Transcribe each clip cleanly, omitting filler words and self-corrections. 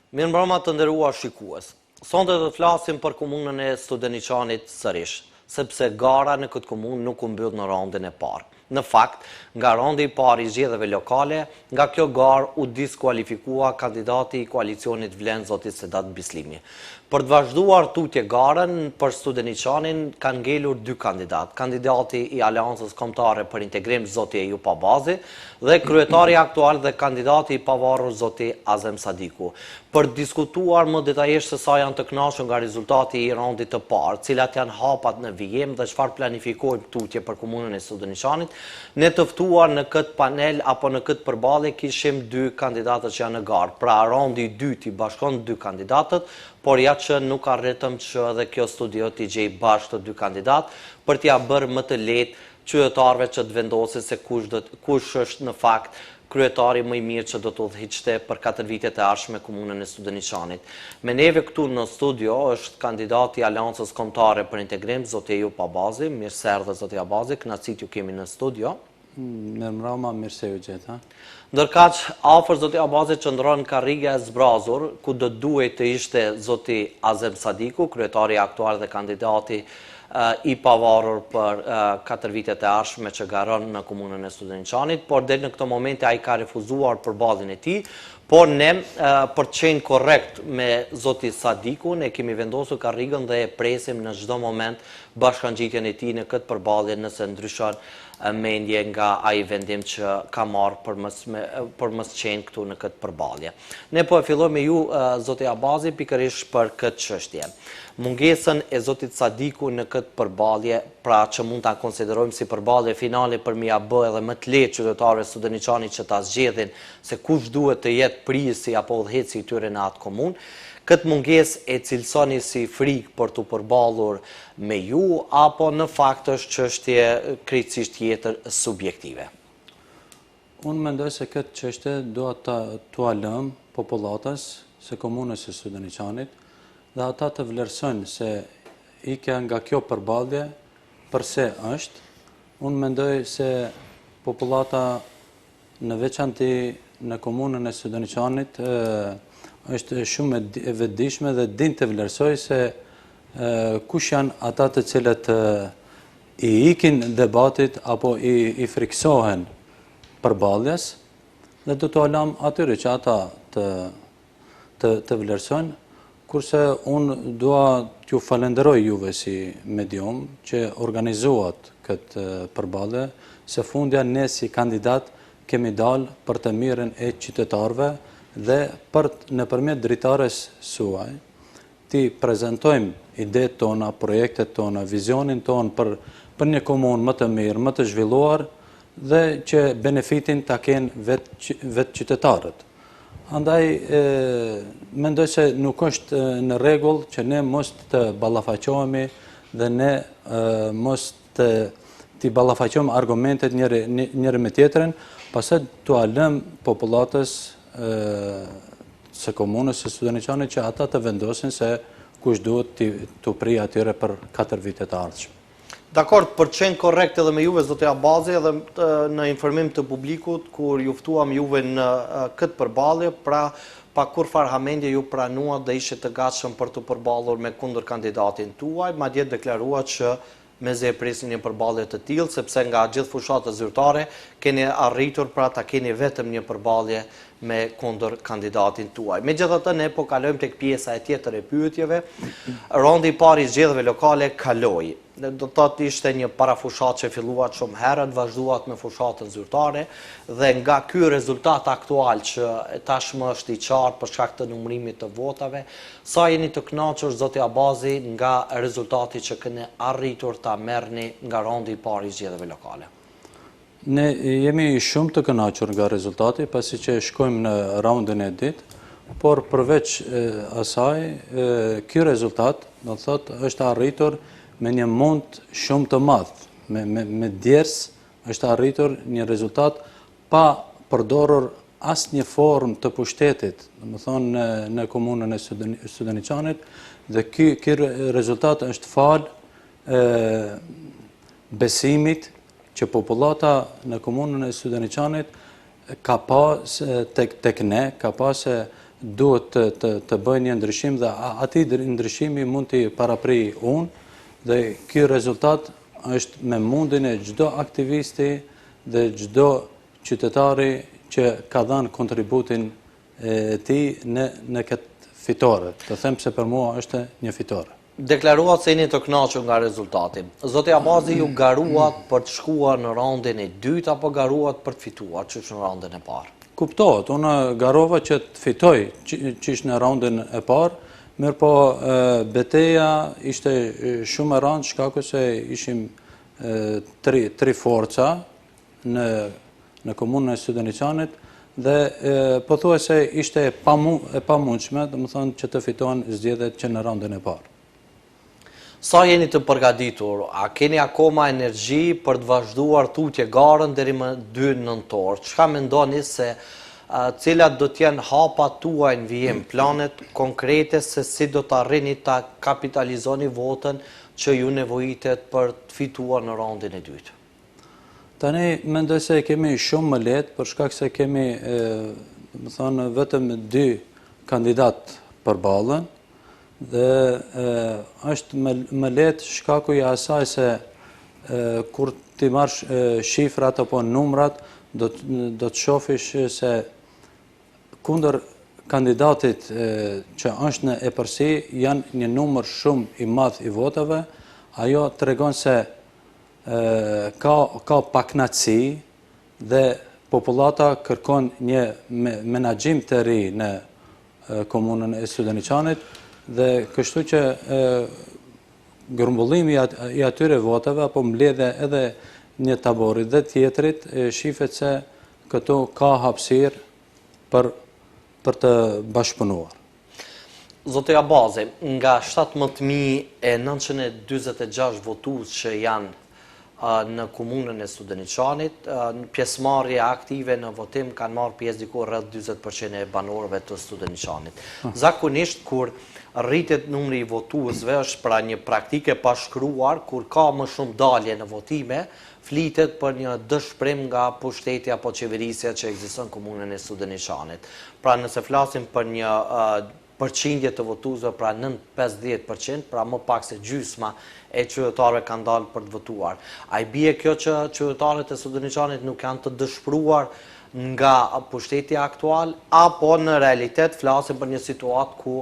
Mirëmbrëma të nderuar shikues. Sonte do të flasim për komunën e Studeniqanit sërish, sepse gara në këtë komunë nuk u mbyll në raundin e parë. Në fakt, nga raundi I parë I zgjedhjeve lokale, nga kjo garë u diskualifikua kandidati I koalicionit Vlen zoti Sedat Bislimi. Për të vazhduar tutje garën për Studeniqanin kanë ngelur dy kandidat, kandidati I Aleancës Kombëtare për Integrim zoti Ejup Abazi dhe kryetari aktual dhe kandidati I pavarur zoti Azem Sadiku. Për diskutuar më detajisht se sa janë të kënaqur nga rezultati I raundit të parë, cilat janë hapat në vijem dhe çfarë planifikojmë tutje për komunën e Studeniqanit, ne të ftuar në këtë panel apo në këtë përballje kishim dy kandidatët që janë në garë. Pra raundi I dytë I bashkon dy kandidatët, por ja që nuk arritëm që edhe kjo studio t'i gjej bashkë të dy kandidat për t'ja bërë më të lehtë qytetarëve që të vendosin se kush është në fakt kryetari më I mirë që do të udhëhiqte për 4 vitet e ardhshme komunën e Studeniqanit. Me neve këtu në studio është kandidati I Aleancës Kombëtare për Integrim, zoti Ejup Abazi. Mirë se erdhe zoti Abazi, kënaqësi t'ju kemi në studio. Mirëmbrëma, mirë se ju gjeta. Ndërkaq, afër zoti Abazi qëndron karriga e zbrazur, ku do duhet të ishte zoti Azem Sadiku, kryetari aktual dhe kandidati I pavarur për 4 vitet e ardhshme që garon në komunën e Studeniqanit, por deri në këtë moment ai ka refuzuar përballjen e tij. Por ne, për të qenë korrekt me zoti Sadiku, ne kemi vendosur karrigën dhe e presim në çdo moment bashkangjitjen e tij në këtë përballje nëse ndryshon mendje nga ai vendim që ka marrë për mos qenë këtu në këtë përballje. Ne po e fillojmë me ju, zoti Abazi, pikërisht për këtë çështje. Mungesën e zotit Sadiku në këtë përballje, pra që mund ta konsiderojmë si përballje finale për mi bë edhe më të lehtë qytetarëve Studeniqanit që ta zgjedhin se kush duhet të jetë prisi apo udhëheci I tyre në atë komunë. Këtë mungesë e cilësoni si frikë për të përballur me ju, apo në fakt është çështje krejtësisht tjetër subjektive? Unë mendoj se këtë çështje duhet t'ua lëm popullatës së komunës së Studeniqanit dhe ata të vlerësojnë se ikja nga kjo përballje përse është. Unë mendoj se popullata në veçanti në komunën e Studeniqanit është shumë e vetëdijshme dhe din të vlerësoj se kush janë ata të cilët I ikin debatit apo I friksohen përballjes dhe do t'u lam atyre që ata të vlerësojnë, kurse unë dua t'ju falenderoj juve si medium që organizuat këtë përballje, se fundja ne si kandidat kemi dalë për të mirën e qytetarëve dhe nëpërmjet dritares suaj ti prezantojmë idetë tona, projektet tona, vizionin ton për një komunë më të mirë, më të zhvilluar dhe që benefitin ta kenë vetë qytetarët. Andaj mendoj se nuk është në rregull që ne mos të ballafaqohemi dhe ne mos të ballafaqojmë argumentet njëri me tjetrin, pastaj t'ua lëm popullatës së komunës së Studeniqanit që ata të vendosin se kush duhet të prijë atyre për 4 vitet e ardhshme. Dakord, për të qenë korrekt edhe me juve zoti Abazi, edhe në informim të publikut kur ju ftuam juve në këtë përballje, pra pa kurfar hamendje ju pranuat dhe ishit të gatshëm për të përballur me kundër kandidatin tuaj, madje deklaruat që meze e presin një përballje të tillë, sepse nga gjithë fushatët zyrtare keni arritur pra ta keni vetëm një përballje me kundër kandidatin tuaj. Megjithatë, ne po kalojmë tek pjesa e tjetër e pyetjeve. Raundi I parë I zgjedhjeve lokale kaloi. Do të thotë ishte një parafushat që filluat shumë herët, vazhduat me fushatën zyrtare dhe nga ky rezultat aktual që tashmë është I qartë për shkak të numërimit të votave, sa jeni të kënaqur zoti Abazi nga rezultati që keni arritur ta merrni nga raundi I parë I zgjedhjeve lokale? Ne jemi shumë të kënaqur nga rezultati, pasi që shkojmë në raundin e dytë, por përveç asaj, ky rezultat, do të thotë, është arritur me një mund shumë të madh, me djers është arritur një rezultat pa përdorur asnjë formë të pushtetit, domethënë në komunën e Studeniqanit, dhe ky rezultat është fal besimit që popullata në komunën e Studeniqanit ka pas tek ne, ka pas duhet të bëjë një ndryshim dhe ati ndryshimi mund t'i parapri unë dhe ky rezultat është me mundin e çdo aktivisti dhe çdo qytetari që ka dhënë kontributin e tij në këtë fitore. Të them se për mua është një fitore. Deklaruat se jeni të kënaqur nga rezultati. Zoti Abazi ju garuat për të shkuar në raundin e dytë apo garuat për të fituar çish në raundin e parë? Kuptohet, unë garova që të fitoj çish në raundin e parë, mirë po beteja ishte shumë e rëndë shkaku se ishim tri forca në komunën e Studeniçanit dhe pothuajse ishte e pamundshme, domethënë që të fitohen zgjedhjet që në raundin e parë. Sa jeni të përgatitur? A keni akoma energji për të vazhduar tutje garën deri më 2 nëntor? Çka mendoni se cilat do t'jenë hapat tuaj në vijim, planet konkrete se si do të arrini ta kapitalizoni votën që ju nevojitet për të fituar në raundin e dytë? Tani mendoj se kemi shumë më lehtë për shkak se kemi më thonë vetëm 2 kandidat përballën dhe është më lehtë shkaku i asaj se kur ti marrësh shifrat apo numrat do të shofish se kundër kandidatit që është në epërsi janë një numër shumë i madh i votave, ajo tregon se ka pakënaqësi dhe popullata kërkon një menaxhim të ri në komunën e Studeniçanit dhe kështu që grumbullimi i atyre votave apo mbledhja edhe një tabori dhe tjetrit shifet se këtu ka hapësirë për të bashkëpunuar. Zoti Abazi, nga 17.946 votues që janë në komunën e Studeniçanit, në pjesëmarrje aktive në votim kanë marrë pjesë diku rreth 40% e banorëve të Studeniçanit. Zakonisht kur rritet numri i votuesve është pra një praktike pa shkruar, kur ka më shumë dalje në votime, flitet për një dëshpërim nga pushteti apo qeverisja që ekziston në komunën e Studeniçanit. Pra nëse flasim për një përqindje të votuesve, pra nën 50%, pra më pak se gjysma e qytetarëve kanë dalë për të votuar. A i bie kjo që qytetarët e Studeniçanit nuk janë të dëshpëruar nga pushteti aktual, apo në realitet flasim për një situatë ku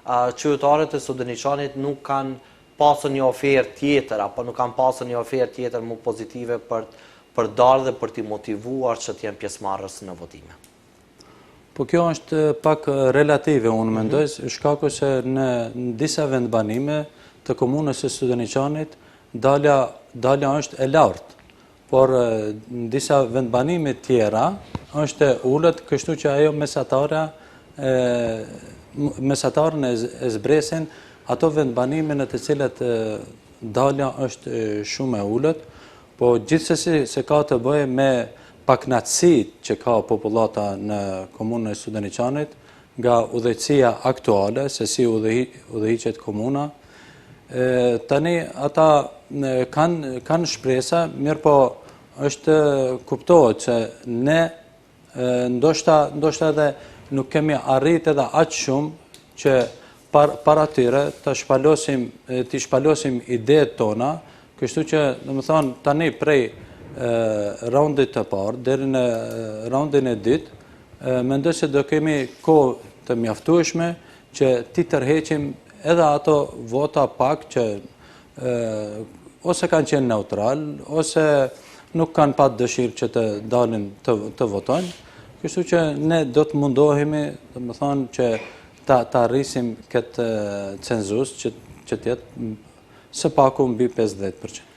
qytetarët e Studeniçanit nuk kanë pasur një ofertë tjetër, apo nuk kanë pasur një ofertë tjetër më pozitive për dalë dhe për t'i motivuar që t'jenë pjesëmarrës në votime? Po kjo është pak relative, unë mendoj, shkaku se në disa vendbanime të komunës së Studeniçanit dalja është e lartë, por në disa vendbanime tjera është e ulët, kështu që ajo mesatarën e zbresin ato vendbanime në të cilat dalja është shumë e ulët, po gjithsesi se ka të bëjë me pakënaqësitë që ka popullata në komunën e Studeniçanit nga udhëheqësia aktuale, se si udhëhiqet komuna. Tani ata kanë shpresa, mirë po është kuptohet që ne ndoshta edhe nuk kemi arritë edhe aq shumë që para tyre të shpalosim ideët tona, kështu që domethënë tani prej raundit të parë deri në raundin e dytë, mendoj se do kemi kohë të mjaftueshme që ti tërheqim edhe ato vota pak që ose kanë qenë neutral, ose nuk kanë pat dëshirë që të dalin të votojnë. Kështu që ne do të mundohemi, domethënë që ta arrisim këtë cenzus që të jetë së paku mbi 50%.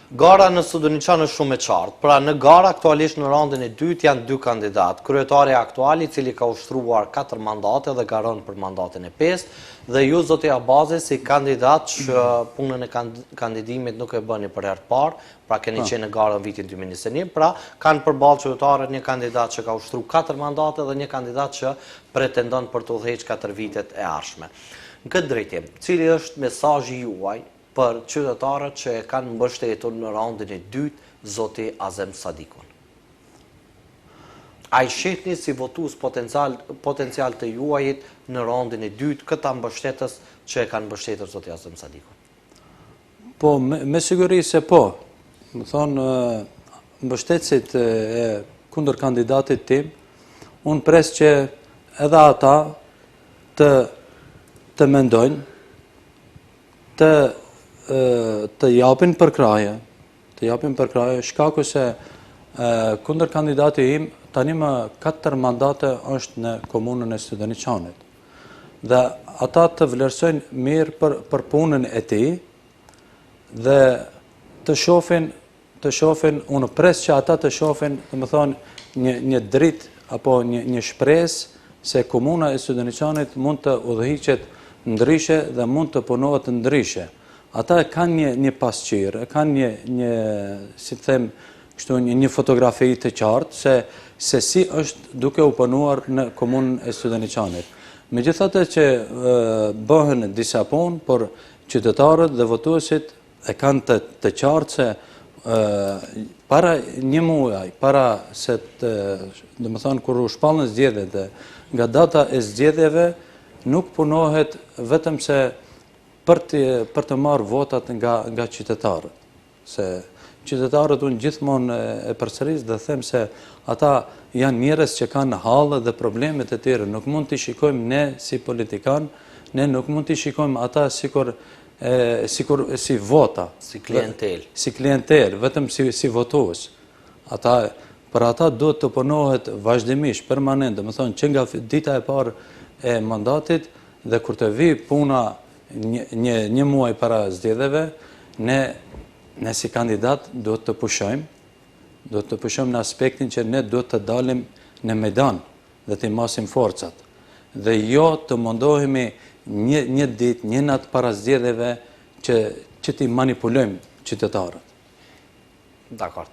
Gara në Studeniçan është shumë e qartë. Pra në gara aktualisht në raundin e dytë janë 2 kandidat. Kryetari aktuali i cili ka ushtruar 4 mandate dhe garon për mandatin e 5, dhe ju zoti Abazi si kandidat që punën e kandidimit nuk e bëni për herë të parë, pra keni qenë në garën vitin 2021, pra kanë përballë qytetarët një kandidat që ka ushtruar 4 mandate dhe një kandidat që pretendon për të udhëhequr 4 vitet e ardhshme. Në këtë drejtim, cili është mesazhi juaj për qytetarët që e kanë mbështetur në raundin e dytë zoti Azem Sadikun? A i shihni si votues potencial të juajit në raundin e dytë këta mbështetës që e kanë mbështetër zoti Azem Sadiku? Po, me siguri se po. Më thonë, mbështetësit e kundër kandidatit tim, unë pres që edhe ata të mendojnë, të japin përkraje, shkaku se kundër kandidati im, tani më 4 mandate është në komunën e Studeniçanit. Dhe ata të vlerësojnë mirë për punën e tij dhe të shohin, unë pres që ata të shohin, dhe më thonë, një dritë apo një shpresë se komuna e Studeniçanit mund të udhëhiqet ndryshe dhe mund të punohet ndryshe. Ata kanë një pasqyrë, kanë si të them, një fotografi të qartë se si është duke u punuar në komunën e Studeniçanit. Megjithatë që bëhen disa punë, por qytetarët dhe votuesit e kanë të qartë se para një muaj, para se dhe më thonë, kur u shpallën zgjedhjet dhe nga data e zgjedhjeve, nuk punohet vetëm se për të marrë votat nga qytetarët. Se qytetarët unë gjithmonë e përsëris dhe them se ata janë njerëz që kanë hallë dhe problemet e tyre. Nuk mund t'i shikojmë ne si politikan, ne nuk mund t'i shikojmë ata si vota. Si klientel. Si klientel, vetëm si votues. Për ata duhet të punohet vazhdimisht, permanent, dhe më thonë që nga dita e parë e mandatit dhe kur të vi puna një muaj para zgjedhjeve, ne si kandidat duhet të pushojmë në aspektin që ne duhet të dalim në mejdan dhe të masim forcat. Dhe jo të mundohemi një ditë, një natë para zgjedhjeve që ti manipulojmë qytetarët. Dakor.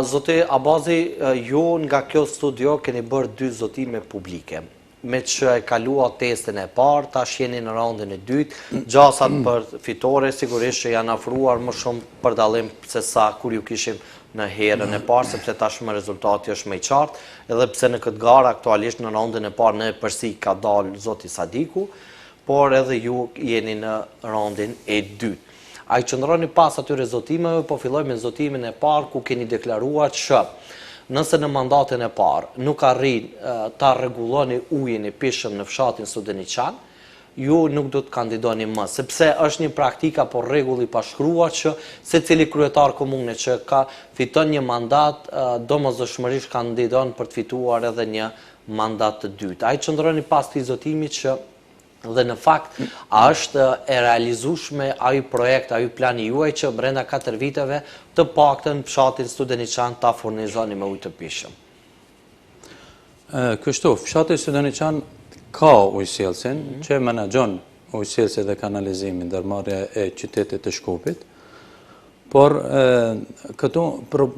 Zoti Abazi, ju nga kjo studio keni bërë 2 zotime publike. Me që e kalua testin e parë, tash jeni në raundin e dytë, gjasat për fitore sigurisht që janë afruar më shumë për dallim se sa kur ju kishim në herën e parë, sepse tashmë rezultati është më i qartë, edhe pse në këtë garë aktualisht në raundin e parë në përsi ka dalë zoti Sadiku, por edhe ju jeni në raundin e dytë. A i qëndroni pas atyre zotimeve, po filloj me zotimin e parë ku keni deklaruar që nëse në mandatin e parë nuk arrin ta rregulloni ujin e pishëm në fshatin Studeniçan, ju nuk do të kandidoni më, sepse është një praktika por rregull i pashkruar që secili kryetar komune që fiton një mandat domosdoshmërisht kandidon për të fituar edhe një mandat të dytë. A i qëndroni pas këtij zotimi që dhe në fakt, a është e realizueshme ai projekt, ai plani juaj që brenda 4 viteve të paktën fshatin Studeniçan ta furnizoni me ujë të pishëm? Kështu, fshati Studeniçan ka ujësjellsin që menaxhon ujësjellsin dhe kanalizimin, ndërmarrja e qytetit të Shkupit, por këtu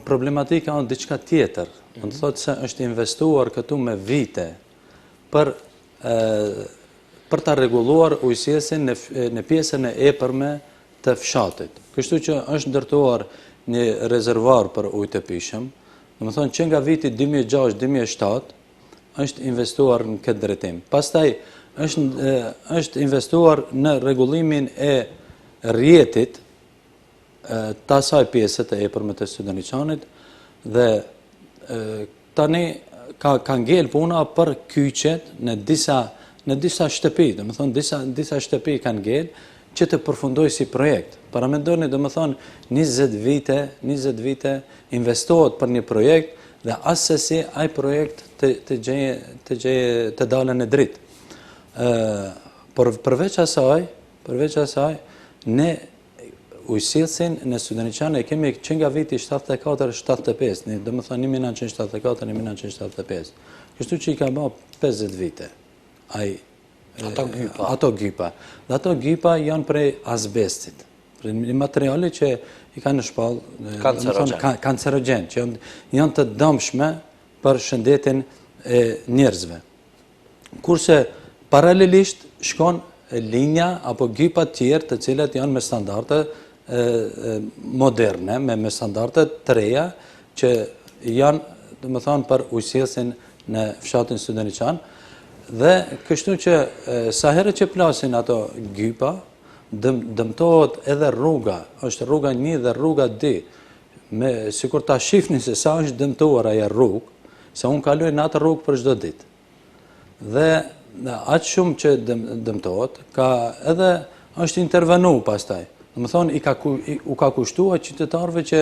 problematika është diçka tjetër. Do të thotë se është investuar këtu me vite për ta rregulluar ujësjellsin në pjesën e epërme të fshatit. Kështu që është ndërtuar një rezervuar për ujë të pishëm, domethënë që nga viti 2006-2007 është investuar në këtë drejtim. Pastaj është investuar në rregullimin e rrjetit të asaj pjese të epërme të Studeniçanit dhe tani ka ngel puna për kyçet në disa shtëpi, dhe më thonë disa shtëpi kanë ngel që të përfundoj si projekt. Paramendoni, dhe më thonë 20 vite investohet për një projekt dhe asesi ai projekt të dalën në dritë. Por përveç asaj, ne ujësjellsin në Studeniçan e kemi që nga viti 74-75, dhe më thonë 1974-1975. Kështu që i ka bërë 50 vite. Ato gypa. Dhe ato gypa janë prej azbestit, prej një materiali që i ka në shpallë kancerogen, që janë të dëmshme për shëndetin e njerëzve. Kurse paralelisht shkon linja apo gypa tjerë të cilat janë me standarde moderne, me standarde të reja që janë domethënë për ujësillësin në fshatin Studeniçan. Dhe kështu që sa herë që plasin ato gypa, dëmtohet edhe rruga, është rruga 1 dhe rruga 2. Sikur ta shihni se sa është dëmtuar ajo rrugë, se unë kaloj në atë rrugë për çdo ditë. Dhe aq shumë që dëmtohet, ka edhe është intervenu pastaj. Domethënë u ka kushtuar qytetarëve që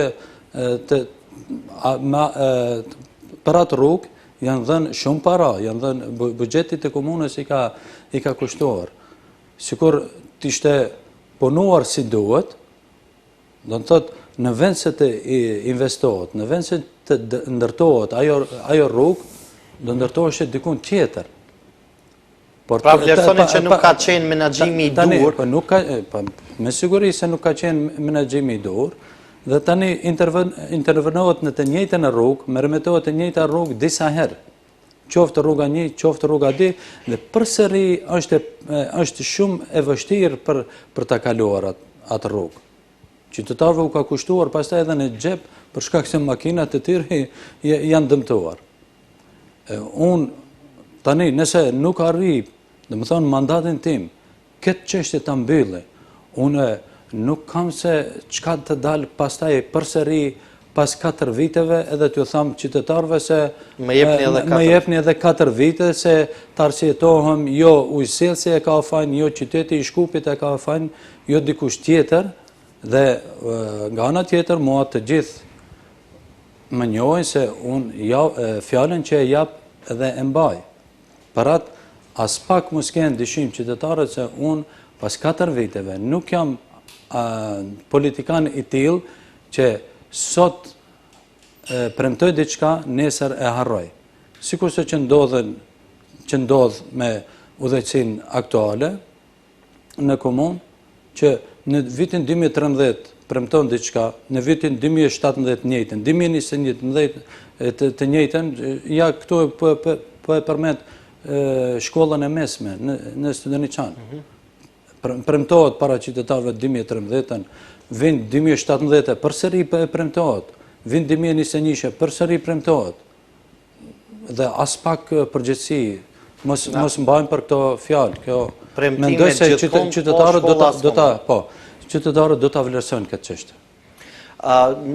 për atë rrugë janë dhënë shumë para, janë dhënë buxhetit të komunës i ka kushtuar. Sikur t'ishte punuar si duhet, do të thotë në vend se të investohet, në vend se të ndërtohet ajo rrugë, do ndërtoheshe dikun tjetër. Pra vlerësoni që nuk ka qenë menaxhimi i dur. Me siguri se nuk ka qenë menaxhimi i dur, dhe tani intervenohet në të njëjtën rrugë, me remetohet të njëjta rrugë disa herë. Qoftë rruga 1, qoftë rruga 2, dhe përsëri është shumë e vështirë për ta kaluar atë rrugë. Qytetarëve u ka kushtuar pastaj edhe në xhep për shkak se makinat e tyre janë dëmtuar. Unë tani nëse nuk arri, domethënë mandatin tim, këtë çështje ta mbylli, unë nuk kam se çka të dalë pastaj përsëri pas 4 viteve edhe t'ju tham qytetarëve se më jepni edhe 4 vite se të arsjetohem jo ujësillësi e ka fajin, jo qyteti i Shkupit e ka fajin, jo dikush tjetër, dhe nga ana tjetër mua të gjithë më njohin se unë fjalën që e jap edhe e mbaj. Për atë as pak mos kenë dyshim qytetarët se unë pas 4 viteve nuk jam politikan i tillë që sot premtoj diçka, nesër e harroj. Sikurse që ndodh me udhëheqësinë aktuale në komunë, që në vitin 2013 premton diçka, në vitin 2017 të njëjtën, 2021 të njëjtën, ja këtu po e përmend shkollën e mesme në Studeniçan. Premtohet para qytetarëve 2013, vin 2017 përsëri premtohet, vin 2021 përsëri premtohet. Dhe as pak përgjegjësi mos mbajmë për këto fjalë. Mendoj se qytetarët do ta vlerësojnë këtë çështje.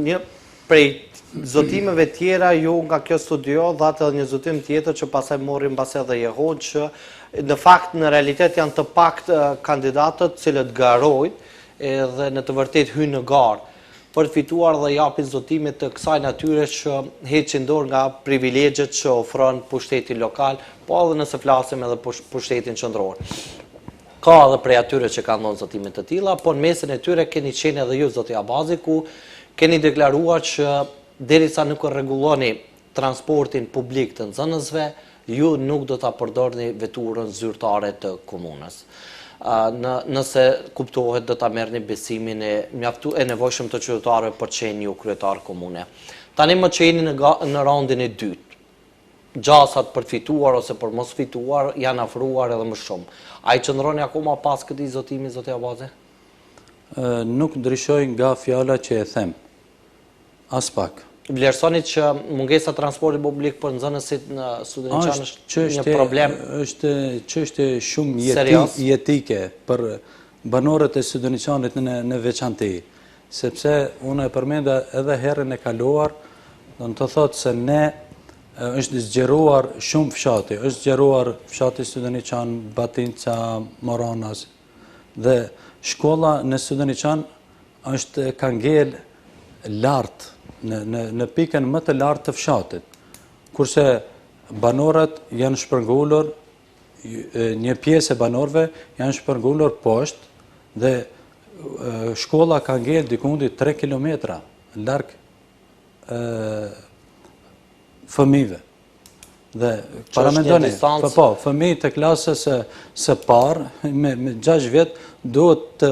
Një prej zotimeve tjera ju nga kjo studio dhatë edhe një zotim tjetër që pasaj morim pas edhe jehon që në fakt në realitet janë të pakt kandidatët cilët garojnë edhe në të vërtet hynë në garë për të fituar dhe japin zotimet të kësaj natyre që heqin dorë nga privilegjet që ofron pushteti lokal, po edhe nëse flasim edhe pushtetin qendror. Ka edhe prej atyre që kanë dhënë zotimet të tilla, po në mesin e tyre keni qenë edhe ju zoti Abazi ku keni deklaruar që derisa nuk rregulloni transportin publik të nxënësve, ju nuk do ta përdorni veturën zyrtare të komunës. Nëse kuptohet do ta merrni besimin e nevojshëm të qytetarëve për të qenë ju kryetar komune. Tani më që jeni në raundin e dytë, gjasat për fituar ose për mos fituar janë afruar edhe më shumë. A i qëndroni akoma pas këtij zotimi, zoti Abazi? Nuk ndryshoj nga fjala që e them. As pak. Vlerësoni që mungesa transporti publik për nxënësit në Studeniçan është një problem? Është çështje shumë jetike për banorët e Studeniçanit në veçantë, sepse unë e përmenda edhe herën e kaluar, do të thotë se ne është zgjeruar shumë fshati, është zgjeruar fshati Studeniçan, Batinca, Moranas, dhe shkolla në Studeniçan ka ngel lart në pikën më të lartë të fshatit, kurse banorët janë shpërngulur, një pjesë e banorëve janë shpërngulur poshtë dhe shkolla ka ngel dikundi 3 kilometra larg fëmijëve. Dhe paramendoni, fëmijë të klasës së parë me 6 vjet duhet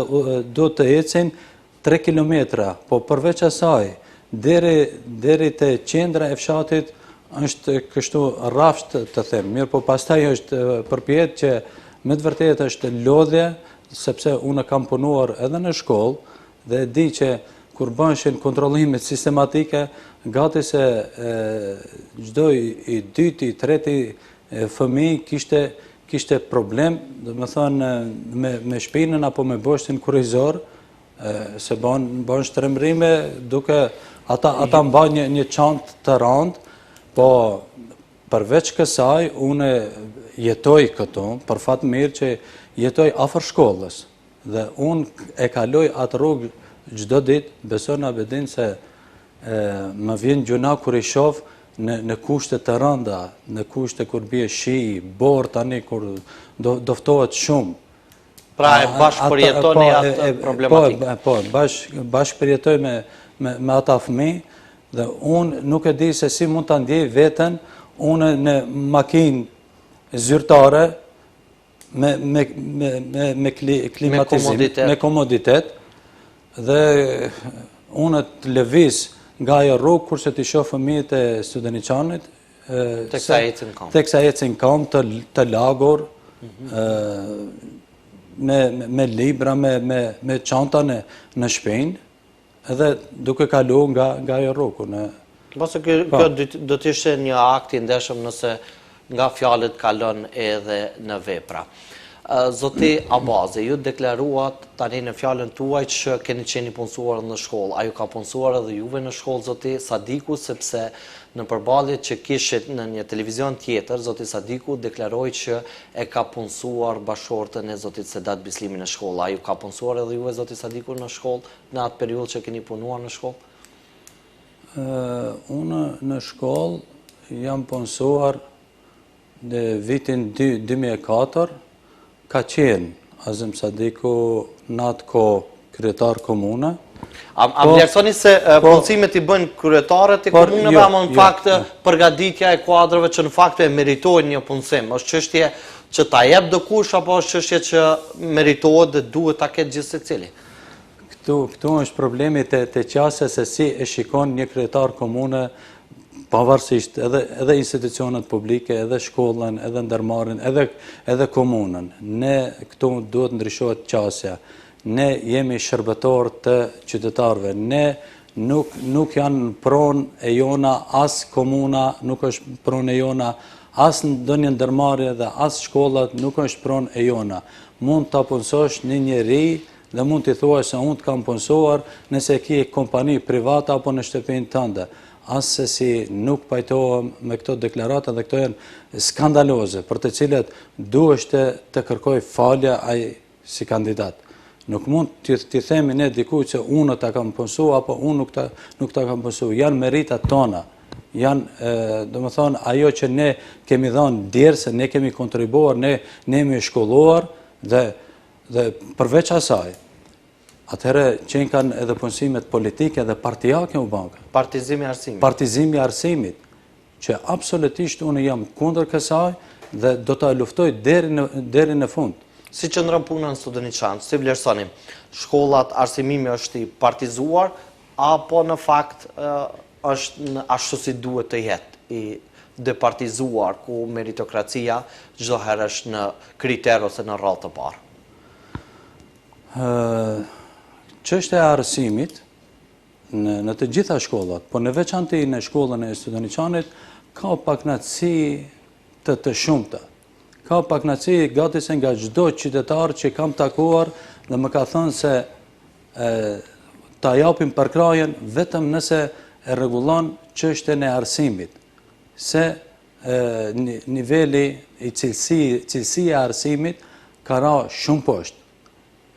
të ecin 3 kilometra, po përveç asaj deri te qendra e fshatit është kështu rrafsht të them. Mirë, po pastaj është përpjet që me të vërtetë është lodhje, sepse unë kam punuar edhe në shkollë dhe di që kur bënshin kontrollimet sistematike, gati se çdo i dyti, i treti fëmijë kishte problem, do të thonë me shpinën apo me boshtin kurrizor, se bën shtrembrime duke ata mbajnë një çantë të rëndë, po përveç kësaj unë jetoj këtu, për fat mirë që jetoj afër shkollës dhe unë e kaloj atë rrugë çdo ditë, besoj në Abedin se më vjen gjuna kur i shoh në kushte të rënda, në kushte kur bie shi, borë tani kur do ftohet shumë. Pra e bashkë përjetoni atë problematikë. Po, bashkë përjetoj me ata fëmijë dhe unë nuk e di se si mund ta ndjej veten unë në makinë zyrtare me klimatizim, me komoditet dhe unë të lëviz nga ajo rrugë kurse të shoh fëmijët e Studeniçanit teksa ecin kam të lagur me libra, me çantën në shpinë edhe duke kalu nga ajo rrugë. Pastaj kjo do të ishte një akt i ndershëm nëse nga fjalët kalon edhe në vepra. Zoti Abazi, ju deklaruat tani në fjalën tuaj që keni qenë punësuar në shkollë. A ju ka punësuar edhe juve në shkollë zoti Sadiku, sepse në përballje që kishit në një televizion tjetër, zoti Sadiku deklaroi që e ka punësuar bashortën e zotit Sedat Bislimi në shkollë. A ju ka punësuar edhe juve zoti Sadiku në shkollë në atë periudhë që keni punuar në shkollë? Unë në shkollë jam punësuar në vitin 2004. Ka qenë Azim Sadiku në atë kohë kryetar komune. A vlerësoni se punësimet i bëjnë kryetarët e komuneve, ama në fakt përgatitja e kuadrëve që në fakt e meritojnë një punësim? Është çështje që ta jep dikush apo është çështje që meritohet dhe duhet ta ketë gjithë secili? Këtu është problemi të qasja se si e shikon një kryetar komune, pavarësisht edhe institucionet publike, edhe shkollën, edhe ndërmarrjen, edhe komunën. Ne këtu duhet ndryshohet qasja. Ne jemi shërbëtor të qytetarëve. Ne nuk janë pronë e jona, as komuna nuk është pronë e jona, as ndonjë ndërmarrje dhe as shkollat nuk është pronë e jona. Mund ta punësosh një njeri dhe mund t'i thuash se unë të kam punësuar nëse ki kompani private apo në shtëpinë tënde. Asë si nuk pajtohem me këto deklarata dhe këto janë skandaloze, për të cilet duhet të kërkoj falja ai si kandidat. Nuk mund t'i themi ne dikujt se unë ta kam punësu apo unë nuk ta kam punësu. Janë meritat tona, janë, do më thonë, ajo që ne kemi dhënë djerse, ne kemi kontribuar, ne jemi shkolluar dhe përveç asaj, atëherë qenë kanë edhe punësimet politike dhe partijake u banka. Partizimi i arsimit. Partizimi i arsimit, që absolutisht unë jam kundër kësaj dhe do ta luftoj deri në fund. Si qëndron puna në Studeniçan, si vlerësoni? Shkollat, arsimimi është i partizuar apo në fakt është ashtu si duhet të jetë, i departizuar, ku meritokracia çdo herë është në kriter ose në rrallë të parë? Çështja e arsimit në të gjitha shkollat, po në veçantë në shkollën e Studeniçanit, ka pakënaqësi të shumta. Ka pakënaqësi gati se nga çdo qytetar që kam takuar dhe më ka thënë se ta japim përkrajen vetëm nëse e rregullon çështjen e arsimit, se niveli i cilësia e arsimit ka ra shumë poshtë.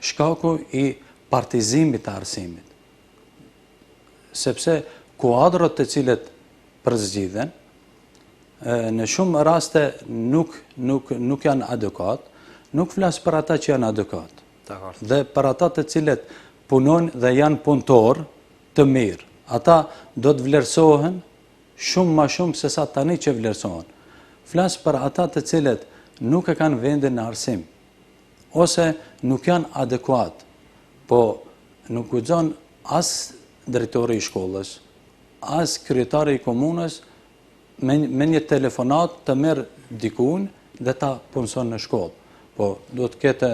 Shkaku i partizimit të arsimit. Sepse kuadrot të cilet përzgjidhen, në shumë raste nuk janë adekat, nuk flas për ata që janë adekat. Dhe për ata të cilet punojnë dhe janë punëtor të mirë. Ata do të vlerësohen shumë ma shumë se sa tani që vlerësohen. Flas për ata të cilet nuk e kanë vendin në arsim, ose nuk janë adekuat. Po nuk guxon as drejtori i shkollës, as kryetari i komunës me një telefonat të merr dikun dhe ta punëson në shkollë. Po do të ketë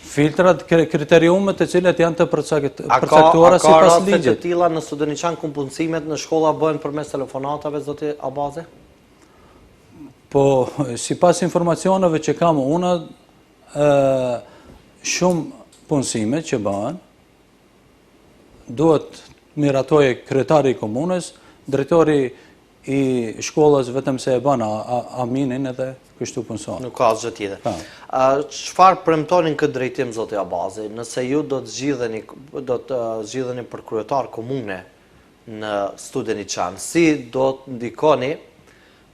Filtrat, kriteriumet të cilat janë të A përcaktuara ka sipas raste të ligjit. tilla në Studeniçan ku punësimet në shkolla bëhen përmes telefonatave, zoti Abazi? Po, sipas informacioneve që kam unë, shumë punësime që bëhen, duhet miratoje kryetari i komunës, drejtori i shkollës vetëm se e bën aminin edhe kështu punëson. Nuk ka asgjë tjetër. Çfarë premtonin këtë drejtim zoti Abazi? Nëse ju do të zgjidheni për kryetar komune në Studeniçan, si do të ndikoni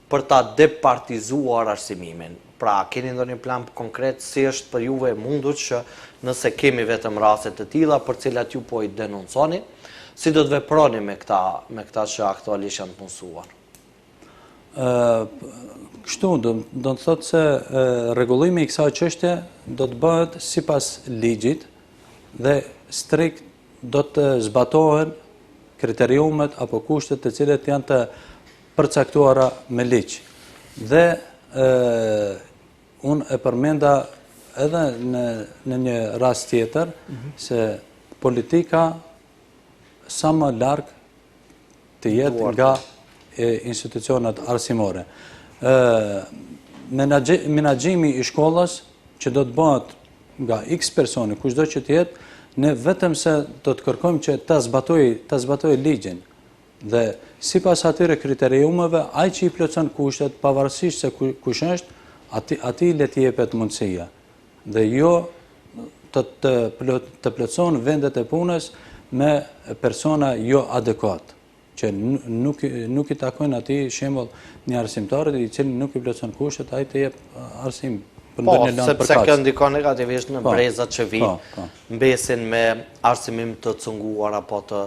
për ta departizuar arsimimin? Pra, keni ndonjë plan konkret si është për juve mundur që nëse kemi vetëm raste të tilla për cilat ju po i denonconi, si do të veproni me këta që aktualisht janë punësuar? Kështu, do të thotë se rregullimi i kësaj çështje do të bëhet sipas ligjit dhe strikt do të zbatohen kriteriumet apo kushtet të cilet janë të përcaktuara me ligj. Dhe unë e përmenda edhe në një rast tjetër se politika sa më larg të jetë nga institucionet arsimore. Menaxhimi i shkollës që do të bëhet nga X personi, kushdo që të jetë, ne vetëm se do të kërkojmë që ta zbatoj ligjin. Dhe sipas atyre kriteriumeve, ai që i plotson kushtet, pavarësisht se kush është, atij le t'i jepet mundësia. Dhe jo të plotson vendet e punës me persona jo adekuat, që nuk i takojnë atij shembull një arsimtar i cili nuk i plotson kushtet, ai të jep arsim për ndonjë lëndë përkatës. Sepse kjo ndikon negativisht në brezat që vijnë, mbesin me arsimim të cunguar apo të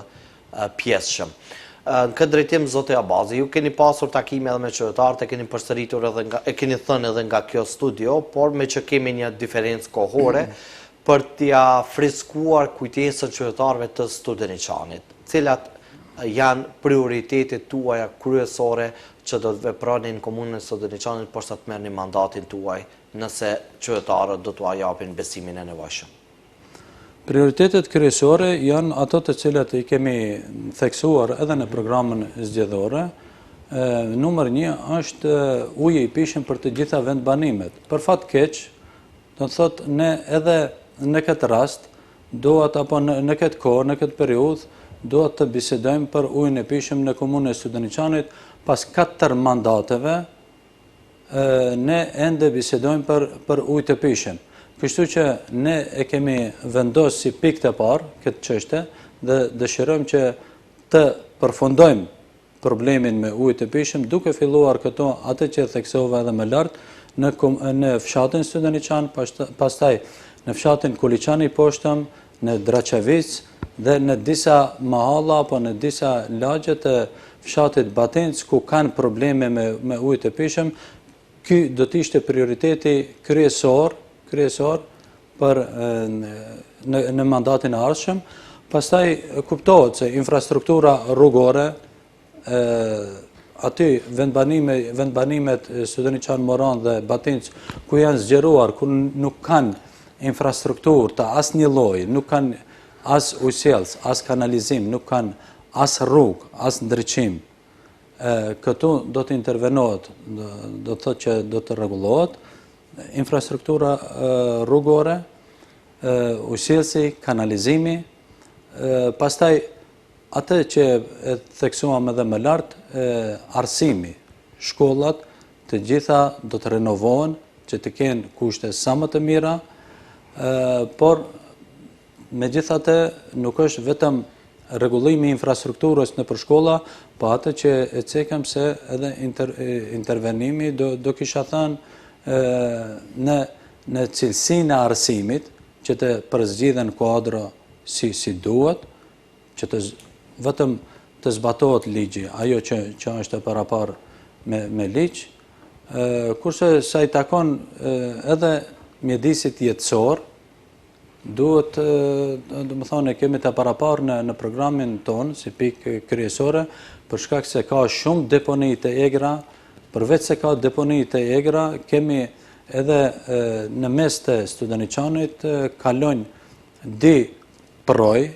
pjesshëm. Në këtë drejtim, zoti Abazi, ju keni pasur takime edhe me qytetarët, e keni përsëritur e keni thënë edhe nga kjo studio, por me që kemi një diferencë kohore për t'ia friskuar kujtesën qytetarëve të Studeniçanit, cilat janë prioritetet tuaja kryesore që do të veproni në komunën e Studeniçanit për sa të merrni mandatin tuaj, nëse qytetarët do t'ua japin besimin e nevojshëm. Prioritetet kryesore janë ato të cilat i kemi theksuar edhe në programin zgjedhore. Numër 1 është uji i pishëm për të gjitha vendbanimet. Për fat keq, do të thotë ne edhe në këtë rast, apo në këtë kohë, në këtë periudhë, duhet të bisedojmë për ujin e pishëm në komunën e Studeniçanit pas 4 mandateve, ne ende bisedojmë për ujë të pishëm. Kështu që ne e kemi vendosur si pikë të parë këtë çështje dhe dëshirojmë që të përfundojmë problemin me ujë të pishëm, duke filluar këto atë që theksova edhe më lart në fshatin Studeniçan, pastaj në fshatin Kuliçani i Poshtëm, në Draçavic dhe në disa mahalla apo në disa lagje të fshatit Batenc ku kanë probleme me ujë të pishëm. Ky do të ishte prioriteti kryesor për në mandatin e ardhshëm. Pastaj kuptohet se infrastruktura rrugore, aty vendbanimet Studeniçan Moran dhe Batinc ku janë zgjeruar, ku nuk kanë infrastrukturë të asnjë lloji, nuk kanë as ujësjellës, as kanalizim, nuk kanë as rrugë, as ndriçim. Këtu do të intervenohet, do të thotë që do të rregullohet infrastruktura rrugore, ujësjellësi, kanalizimi, pastaj atë që e theksuam edhe më lart, arsimi, shkollat të gjitha do të renovohen, që të kenë kushte sa më të mira, por megjithatë nuk është vetëm rregullimi i infrastrukturës nëpër shkolla, po atë që e cekëm se edhe intervenimi do kisha thënë në cilësinë e arsimit, që të përzgjidhen kuadro si duhet, që vetëm të zbatohet ligji, ajo që është e parapar me ligj, kurse sa i takon edhe mjedisit jetësor, duhet, do më thonë, kemi të parapar në programin tonë, si pikë kryesore, për shkak se ka shumë deponi të egra. Përveç se ka deponi të egra, kemi edhe në mes të Studeniçanit kalojnë di proj,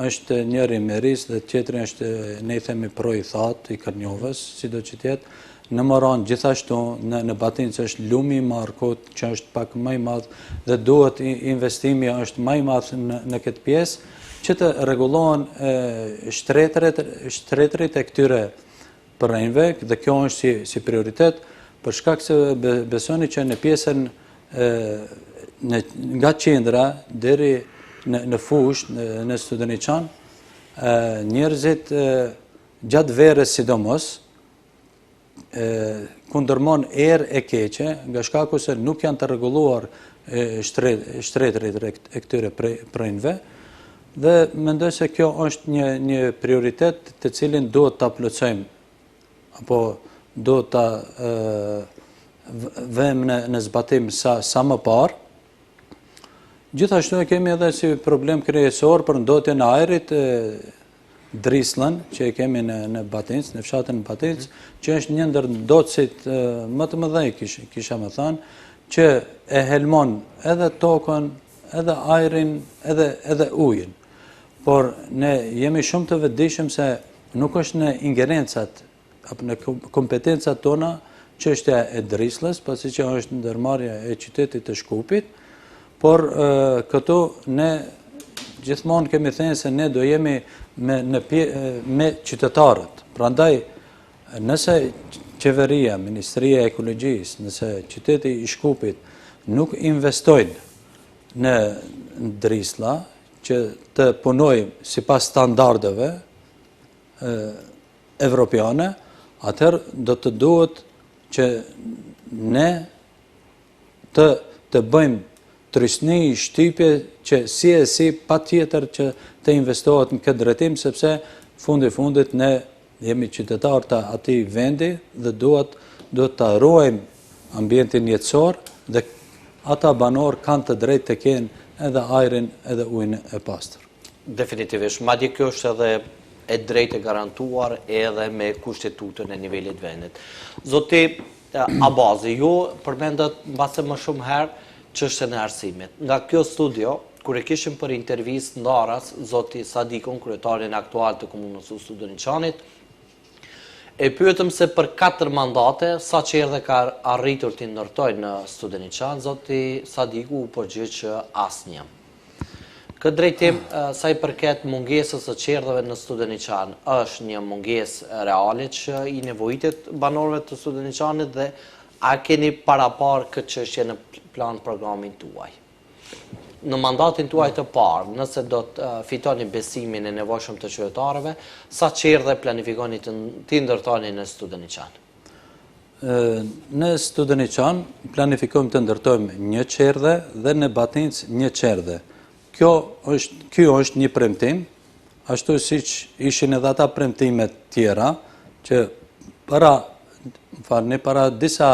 është njëri Meris dhe tjetëri është, ne i themi proj i thatë, i Kërnjovës, sido që tjetë. Në Moran gjithashtu, në Batincë është lumi i Markut, që është pak më i madh dhe duhet investimi është më i madh në këtë pjesë, që të rregullohen shtretërit e këtyre përrejnëve, dhe kjo është si prioritet, për shkak se besoni që në pjesën nga qendra deri në fush, në Studeniçan, njerëzit gjatë verës sidomos, kundërmon erë e keqe, nga shkaku se nuk janë të rregulluar shtretërit e këtyre përrejnëve, dhe mendoj se kjo është një prioritet të cilin duhet ta plotësojmë, apo duhet ta vëmë në zbatim sa më parë. Gjithashtu kemi edhe si problem kryesor për ndotjen e ajrit Drislën, që e kemi në Batincë, në fshatën në Batincë, që është një ndër ndotësit më të mëdhej, kisha më thënë, që e helmon edhe tokën, edhe ajrin, edhe ujin. Por ne jemi shumë të vetëdijshëm se nuk është në ingerencat, apo në kompetencat tona çështja e Drislës, pasi që është ndërmarrja e qytetit të Shkupit, por këtu ne gjithmonë kemi thënë se ne do jemi me qytetarët. Prandaj, nëse qeveria, Ministria e Ekologjisë, nëse qyteti i Shkupit nuk investojnë në Drisla, që të punojmë sipas standardeve evropiane, atëherë do të duhet që ne të bëjmë trysni, shtypje, që si pa tjetër që të investohet në këtë drejtim, sepse fundit ne jemi qytetarë të atij vendi dhe duhet të ruajmë ambientin jetësor dhe ata banor kanë të drejtë të kenë edhe ajrin edhe ujin e pastër. Definitivisht, madje kjo është edhe e drejtë e garantuar edhe me kushtetutën e nivelit vendit. Zoti Abazi, ju përmendat mbase më shumë herë çështjen e arsimit. Nga kjo studio, kur e kishim për intervistë ndaras, zoti Sadikon, kryetarin aktual të komunës së Studeniçanit, e pyetëm se për 4 mandate, sa që erdhe ka arritur të ndërtojnë në Studeniçan, zoti Sadiku u përgjigj që asnjë. Këtë drejtim, sa i përket mungesës së qerdheve në Studeniçan, është një mungesë reale që i nevojitet banorëve të Studeniçanit dhe a keni parapar këtë çështje në plan programin tuaj? Në mandatin tuaj të parë, nëse do të fitoni besimin e nevojshëm të qytetarëve, sa qerdhe planifikoni të ndërtoni në Studeniçan? Në Studeniçan planifikojmë të ndërtojmë një qerdhe dhe në Batincë një qerdhe. Ky është një premtim, ashtu siç ishin edhe ata premtimet tjera që para disa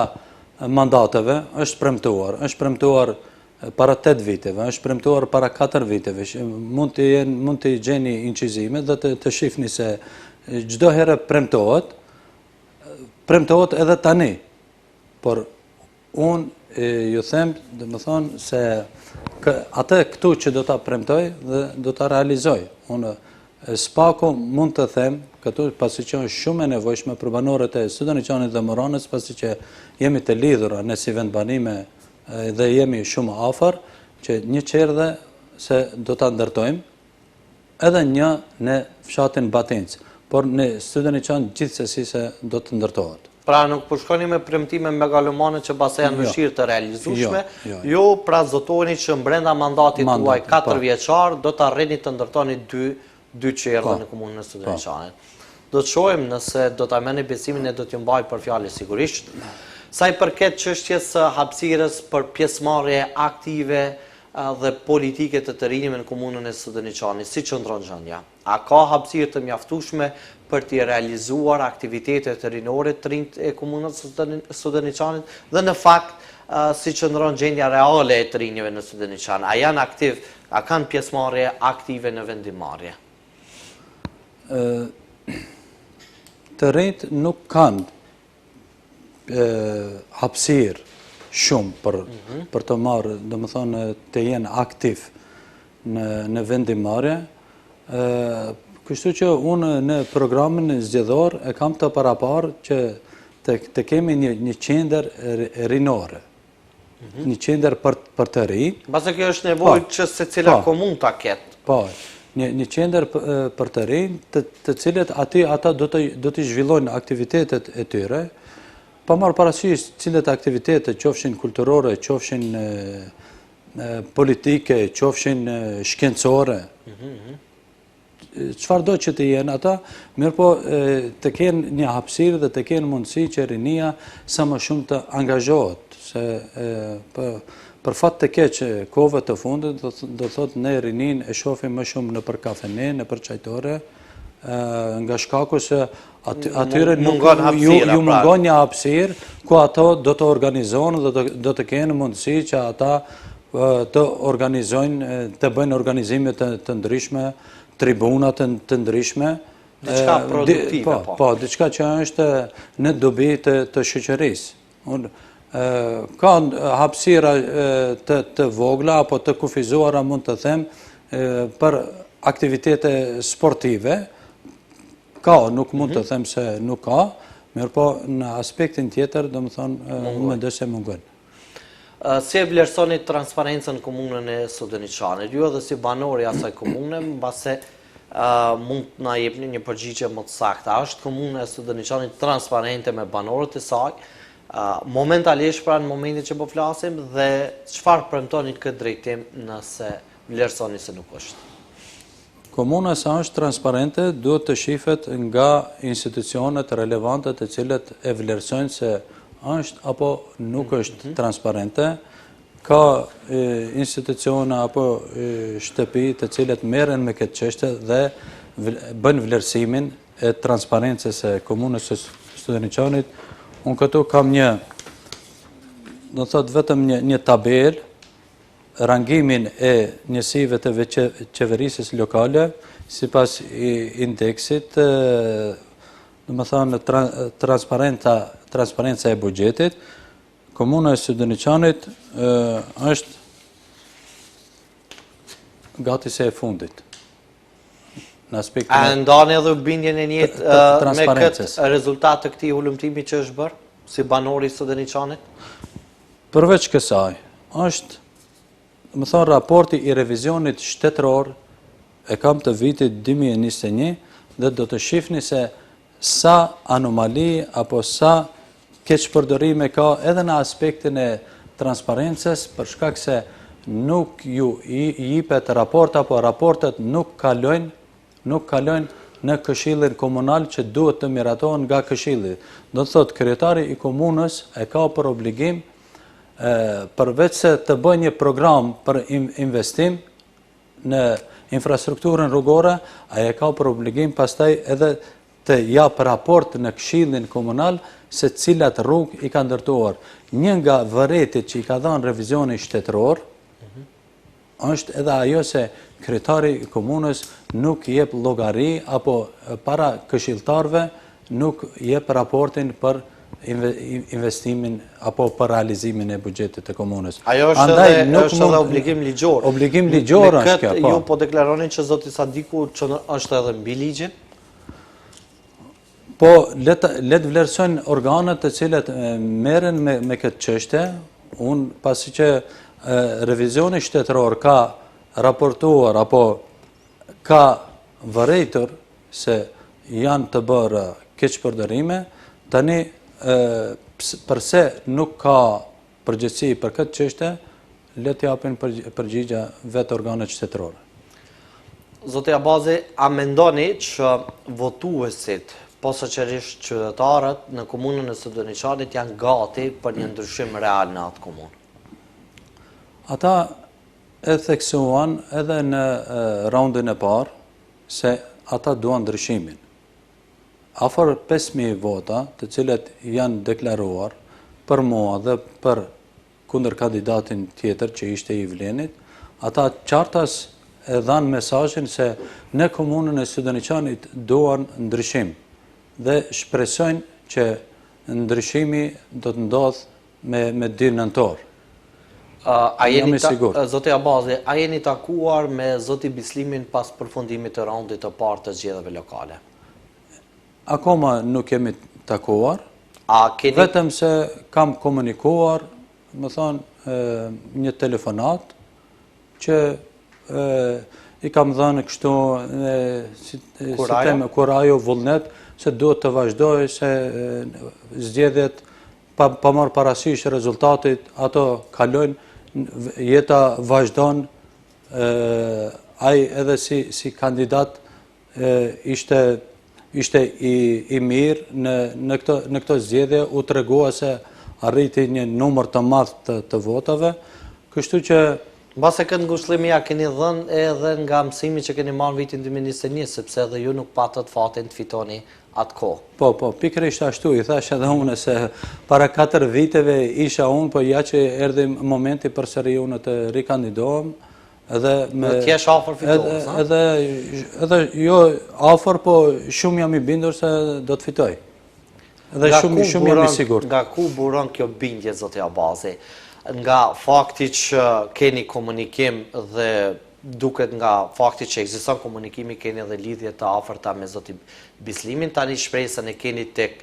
mandateve është premtuar para 8 viteve, është premtuar para 4 viteve. Mund të gjeni incizime dhe të shihni se çdo herë premtohet edhe tani. Por unë ju them, domethënë se atë këtu që do ta premtoj dhe do ta realizoj. Unë spaku mund të them këtu, pasi që është shumë e nevojshme për banorët e Studeniçanit dhe Moranës, pasi që jemi të lidhura ne si vendbanime dhe jemi shumë afër, që një qerdhe se do ta ndërtojmë, edhe një në fshatin Batincë, por në Studeniçan gjithsesi se do të ndërtohet. Pra nuk përshkoni me premtime megalomane që base janë vështirë të realizueshme, jo pra zotoheni që brenda mandatit tuaj 4 vjeçar do të arrini të ndërtoni dy qerdhe në komunën e Studeniçanit. Do të shohim nëse do ta merrni besimin e do t'ju mbaj për fjalë sigurisht. Sa i përket çështjes së hapësirës për pjesëmarrje aktive dhe politike të rinjve në komunën e Studeniçanit, si qëndron gjendja? A ka hapësirë të mjaftueshme për të realizuar aktivitetet rinore të rinjt e komunës së Studeniçanit dhe në fakt si qëndron gjendja reale e të rinjve në Studeniçan? A janë aktiv, a kanë pjesëmarrje aktive në vendimmarrje? Të rinjt nuk kanë hapësirë shumë për të marrë, domethënë të jenë aktiv në vendimarrje. Kështu që unë në programin zgjedhor e kam të paraparë që të kemi një qendër rinore, një qendër për të ri. Mbase kjo është nevojë që secila komunë ta ketë. Po, një qendër për të ri, të cilët ata do të zhvillojnë aktivitetet e tyre, pa marrë parasysh cilët aktivitetet, qofshin kulturore, qofshin politike, qofshin shkencore, çfarë do që të jenë ata, mirë po të kenë një hapësirë dhe të kenë mundësi që rinia sa më shumë të angazhohet, se për fat të keq kohëve të fundit do thotë ne rinin e shohim më shumë në për kafene, në për çajtore, nga shkaku se atyre ju mungon një hapësirë ku ato do të organizohen dhe do të kenë mundësi që ata të organizojnë, të bëjnë organizime të ndryshme, tribunat të ndryshme. Diçka produktive, po, diçka që është në dobi të shoqërisë. Ka hapësira të vogla apo të kufizuara, mund të them, për aktivitete sportive. Ka, nuk mund të them se nuk ka, mirë po në aspektin tjetër, domethënë, unë mendoj se mungon. Si e vlerësoni transparencën në komunën e Studeniçanit? Ju edhe si banori asaj komune, mbase mund të na jepni një përgjigje më të saktë. A është komuna e Studeniçanit transparente me banorët e saj? Momentalisht pra në momentin që po flasim, dhe çfarë premtoni në këtë drejtim nëse vlerësoni se nuk është? Komuna sa është transparente duhet të shifet nga institucionet relevante të cilët e vlerësojnë se është apo nuk është transparente. Ka institucione apo shtëpi të cilët merren me këtë çështje dhe bën vlerësimin e transparencës së komunës së Studeniçanit. Unë këtu kam do thot vetëm një tabel, rangimin e njësive të qeverisjes lokale sipas indeksit, domethënë transparenca e buxhetit. Komuna e Studeniçanit është gati se e fundit. Në aspektin A ndani edhe bindjen e njëjtë me këtë rezultat të këtij hulumtimi që është bërë si banori i Studeniçanit? Përveç kësaj, është, domethënë, raporti i revizionit shtetëror e kam të vitit 2021 dhe do të shihni se sa anomali apo sa keqpërdorime ka edhe në aspektin e transparencës, për shkak se nuk ju jipet raport apo raportet nuk kalojnë në këshillin komunal që duhet të miratohen nga këshilli. Do të thotë kryetari i komunës e ka për obligim përveç se të bëjë një program për investim në infrastrukturën rrugore, ai e ka për obligim pastaj edhe të jap raport në këshillin komunal se cilat rrugë i ka ndërtuar. Një nga vëretit që i ka dhënë revizioni shtetëror është edhe ajo se kryetari i komunës nuk jep llogari apo para këshilltarëve nuk jep raportin për investimin apo për realizimin e buxhetit të komunës. Ajo është edhe obligim ligjor. Obligim ligjor është kjo, po. Ju po deklaroni që zoti Sadiku që është edhe mbi ligjin? Po, le të vlerësojnë organet të cilët merren me këtë çështje. Unë pasi që revizioni shtetëror ka raportuar apo ka vërejtur se janë të bërë keqpërdorime, tani përse nuk ka përgjegjësi për këtë çështje, le të japin përgjigje vetë organet shtetërore. Zoti Abazi, a mendoni që votuesit, posaçërisht qytetarët në komunën e Studeniçanit janë gati për një ndryshim real në atë komunë? Ata e theksuan edhe në raundin e parë se ata duan ndryshimin. Afër 5.000 vota, të cilët janë deklaruar për mua dhe për kundër kandidatin tjetër që ishte i Vlenit, ata qartas e dhanë mesazhin se në komunën e Studeniçanit duan ndryshim dhe shpresojnë që ndryshimi do të ndodhë me 2 nëntor. Zoti Abazi, a jeni takuar me zoti Bislimin pas përfundimit të raundit të parë të zgjedhjeve lokale? Akoma nuk jemi takuar, vetëm se kam komunikuar, më thonë, një telefonat që i kam dhënë kështu kur ajo vullnet se duhet të vazhdoj se zgjedhjet pa marrë parasysh rezultatit ato kalojnë, jeta vazhdon, ai edhe si kandidat ishte i mirë në këto zgjedhje, u tregua se arriti një numër të madh të votave, kështu që mbase këtë ngushëllimi ja keni dhënë edhe nga mësimi që keni marrë vitin 2021, sepse edhe ju nuk patët fatin të fitoni atë kohë. Po, pikërisht ashtu, i thash edhe unë se para 4 viteve isha unë, po ja që erdhi momenti përsëri unë të rikandidohem, edhe me t'jesh afër fitores, edhe jo afër, po shumë jam i bindur se do të fitoj. Edhe shumë jam i sigurt. Nga ku buron kjo bindje, zoti Abazi? Nga fakti që keni komunikim dhe duket nga fakti që ekziston komunikimi, keni edhe lidhje të afërta me zotin Bislimin, tani shpresën e keni tek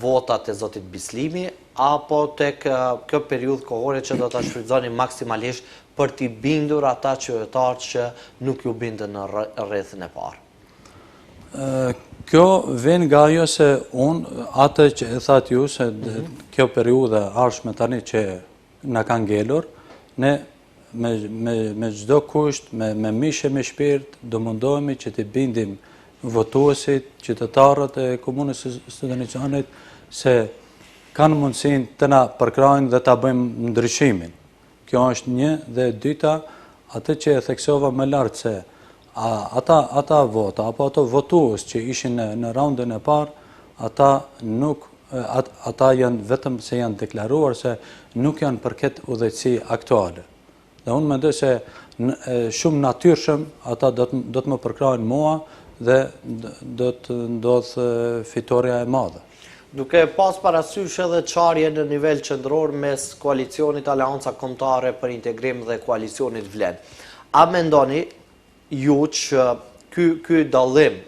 votat e zotit Bislimi, apo tek kjo periudhë kohore që do ta shfrytëzoni maksimalisht për t'i bindur ata qytetarë që nuk ju bindën në rrethin e parë? Kjo vjen nga ajo se unë, atë që e thatë ju, se kjo periudhë ardhshme tani që na ka ngelur, ne me çdo kusht, me mishe me shpirt, do mundohemi që t'i bindim votuesit, qytetarët e komunës së Studeniçanit, se kanë mundësin të na përkrajnë dhe ta bëjmë ndryshimin. Kjo është një, dhe dyta, atë që e theksova më lartë se ata vota, apo ato votues që ishin në raundin e parë, ata janë vetëm se janë deklaruar se nuk janë për këtë udhëheqësi aktuale. Dhe unë mendoj se shumë natyrshëm ata do të më përkrajnë mua dhe do të ndodhë fitoria e madhe. Duke pas parasysh edhe çarje në nivel qendror mes koalicionit Aleanca Kombëtare për Integrim dhe koalicionit Vlen, a mendoni ju që ky dallim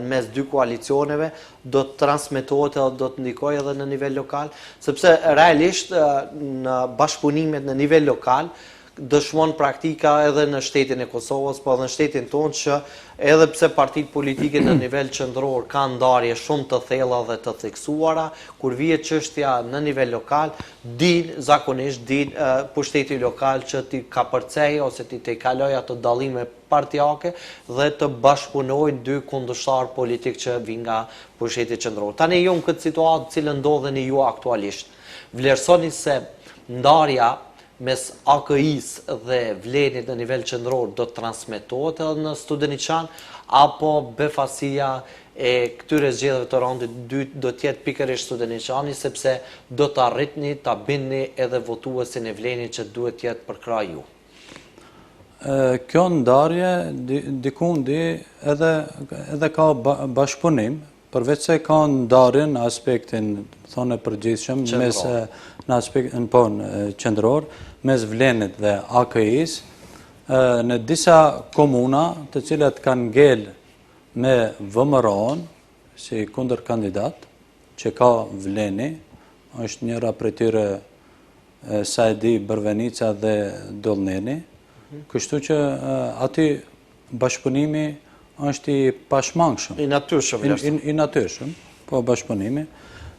mes 2 koalicioneve do të transmetohet edhe do të ndikojë edhe në nivel lokal, sepse realisht në bashkëpunimet në nivel lokal dëshmon praktika edhe në shtetin e Kosovës, po edhe në shtetin tonë që edhe pse partitë politike në nivel qendror kanë ndarje shumë të thella dhe të theksuara, kur vihet çështja në nivel lokal, zakonisht pushteti lokal që ti ka përcej ose ti te kaloj ato dallime partijake dhe të bashkëpunojnë 2 kundërshtar politik që vijnë nga pushteti qendror. Tani ju në këtë situatë cilën ndodheni ju aktualisht, vlerësoni se ndarja mes AKI-s dhe Vlenit në nivel qendror do të transmetohet edhe në Studeniçan, apo befasia e këtyre zgjedhjeve të raundit 2 do të jetë pikërisht Studeniçani, sepse do të arritni ta bindni edhe votuesin e Vlenit që duhet të jetë përkrah ju? Kjo ndarje dikundi edhe ka bashkëpunim, përveç se ka ndarje në aspektin thonë përgjithshëm në aspektin qendror mes Vlenit dhe AKI-s, në disa komuna të cilat kanë ngel me VMRO-n si kundër kandidat, që ka Vleni, është njëra prej tyre sa e di Bërvenica dhe Dollneni, kështu që aty bashkëpunimi është i pashmangshëm. I natyrshëm. I natyrshëm, po bashkëpunimi.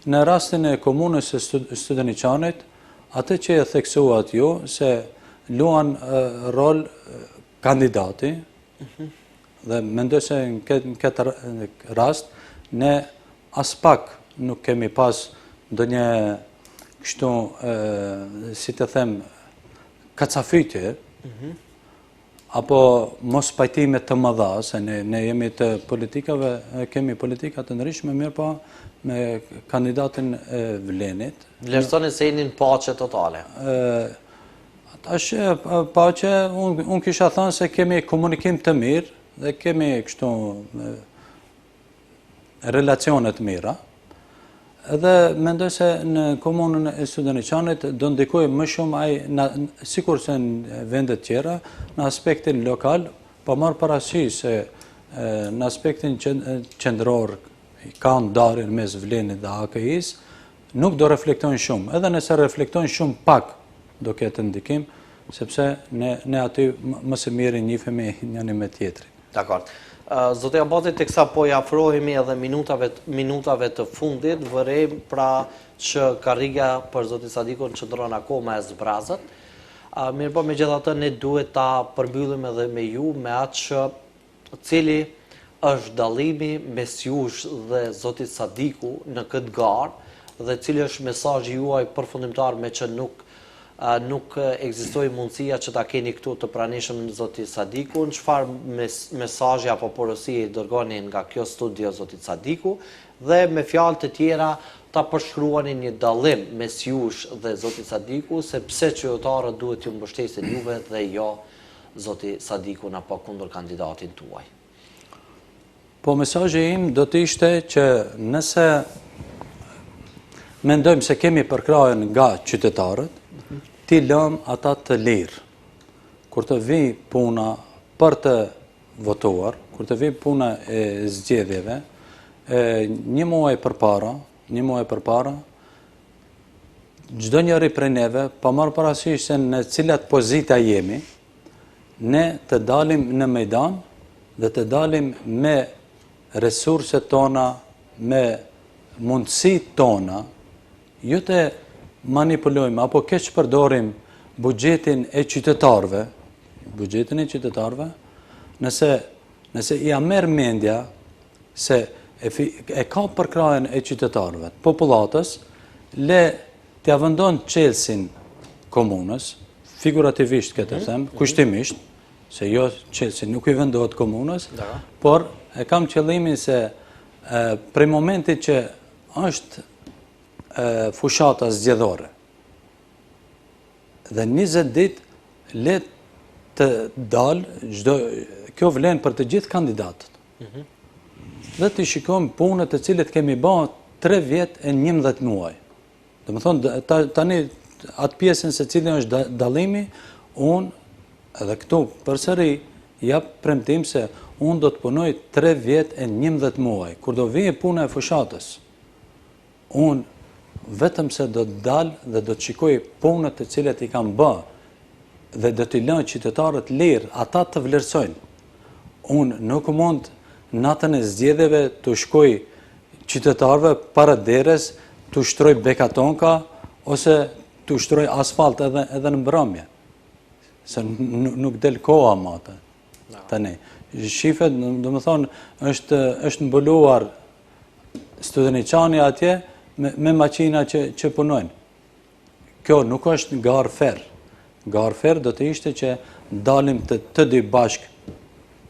Në rastin e komunës së Studeniçanit, atë që e theksuat ju, se luan rol kandidati, dhe mendoj se në këtë rast, ne as pak nuk kemi pas ndonjë kështu, si të them, kacafytje, apo mos pajtime të mëdha, se ne jemi të politikave, kemi politika të ndryshme, mirë po me kandidatin e Vlenit. Vlerësoni se jeni në paqe totale? Paqe, unë kisha thënë se kemi komunikim të mirë dhe kemi kështu relacionet mira. Edhe mendoj se në komunën e Studeniqanit do ndikoj më shumë sikur se në vendet tjera, në aspektin lokal, pa marrë parasysh se në aspektin qendror ka ndarjen mes Vlenit dhe AKI-s, nuk do reflektojnë shumë. Edhe nëse reflektojnë shumë pak, do ketë ndikim, sepse ne aty më së miri njihemi njëri me tjetrin. Dakor. Zotë Abazi, teksa po i afrohemi edhe minutave të fundit, vërej pra që karriga për zotin Sadikun qëndron akoma e zbrazët. Mirë po, megjithatë ne duhet ta përmbyllim edhe me ju me atë që cili është dallimi mes jush dhe zotit Sadiku në këtë garë dhe cili është mesazhi juaj përfundimtar me që nuk ekzistoi mundësia që ta keni këtu të pranishëm në zotit Sadiku, në çfarë mesazhi apo porosie i dërgoni nga kjo studio zotit Sadiku dhe me fjalë të tjera ta përshkruani një dallim mes jush dhe zotit Sadiku se pse qytetarët duhet ju mbështesin juve dhe jo zoti Sadikun apo kundër kandidatin tuaj. Po mesazhi im do të ishte që nëse mendojmë se kemi përkrahjen nga qytetarët, ti lëm ata të lirë. Kur të vi puna për të votuar, kur të vi puna e zgjedhjeve, një muaj përpara, çdo njeri prej neve, pa marrë parasysh se në cilat pozita jemi, ne të dalim në mejdan dhe të dalim me resurset tona, me mundësit tona, ju të manipulojmë apo keq përdorim buxhetin e qytetarëve, nëse ja merr mendja se e ka përkrahjen e qytetarëve, popullatës, le t'ia vendon çelësin komunës, figurativisht këtë them, kushtimisht, se jo çelësi nuk i vendohet komunës, por e kam qëllimin se prej momentit që është fushata zgjedhore dhe 20 ditë le të dalë kjo vlen për të gjithë kandidatët. Dhe të shikojmë punët të cilët kemi bërë 3 vjet e 11 muaj. Do të thonë tani atë pjesën se cilën është dallimi, unë edhe këtu përsëri jap premtim se unë do të punoj 3 vjet e 11 muaj. Kur do vijë puna e fushatës, unë vetëm se do të dalë dhe do të shikoj punët të cilat i kam bë dhe do t'i lënë qytetarët lirë, ata të vlerësojnë. Unë nuk mund natën e zgjedhjeve të shkoj qytetarëve para derës, të shtroj bekatonka ose të shtroj asfalt edhe në mbrëmje. Se nuk del koha më atë. Tani, shifet, do të thonë, është mbuluar Studeniqani atje me maqina që punojnë. Kjo nuk është garë ferë. Garë ferë do të ishte që dalim të dy bashk,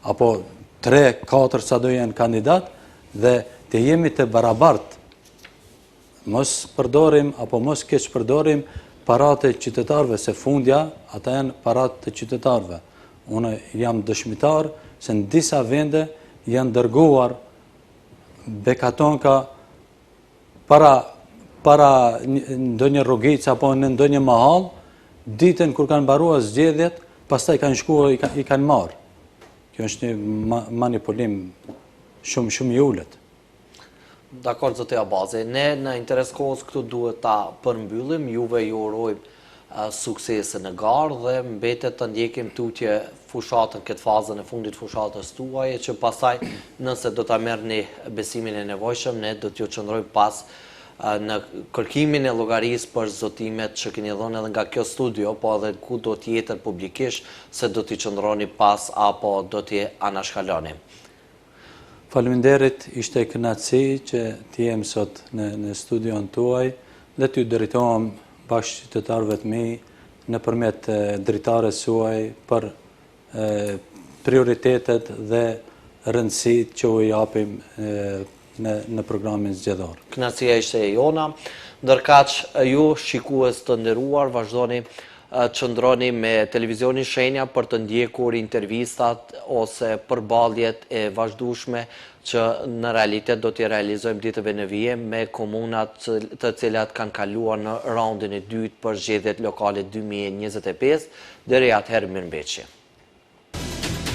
apo 3-4 sa do jenë kandidat, dhe të jemi të barabartë. Mos përdorim, apo mos keq përdorim parate qytetarëve, se fundja, ata janë parate të qytetarëve. Unë jam dëshmitar se në disa vende janë dërguar bekatonka para ndonjë rrugic apo në ndonjë mahall, ditën kur kanë mbaruar zgjedhjet, pastaj kanë shkuar i kanë marrë. Kjo është një manipulim shumë i ulët. Dakor, zotë Abazi, ne në interes kohës këtu duhet ta përmbyllim, juve ju urojmë suksese në garë dhe mbetet të ndjekim tutje fushatën, këtë fazën e fundit fushatës tuaje, që pasaj nëse do të merrni besimin e nevojshëm, ne do t'ju qëndrojmë pas në kërkimin e llogarisë për zotimet që keni dhënë edhe nga kjo studio, po edhe ku do t'jetër publikisht se do t'i qëndroni pas apo do t'i anashkaloni. Faleminderit, ishte kënaqësi që t'jem sot në studion tuaj dhe t'ju drejtohem bashkë qytetarëve të mi nëpërmjet dritares suaj për prioritetet dhe rëndësitë që u japim në programin zgjedhor. Kënaqësia ishte e jona, ndërkaq ju shikues të nderuar vazhdoni qëndroni me televizionin Shenja për të ndjekur intervistat ose përballjet e vazhdueshme që në realitet do t'i realizojmë ditëve në vije me komunat të cilat kanë kaluar në raundin e dytë për zgjedhjet lokale 2025, deri atëherë mirëmbëjtje.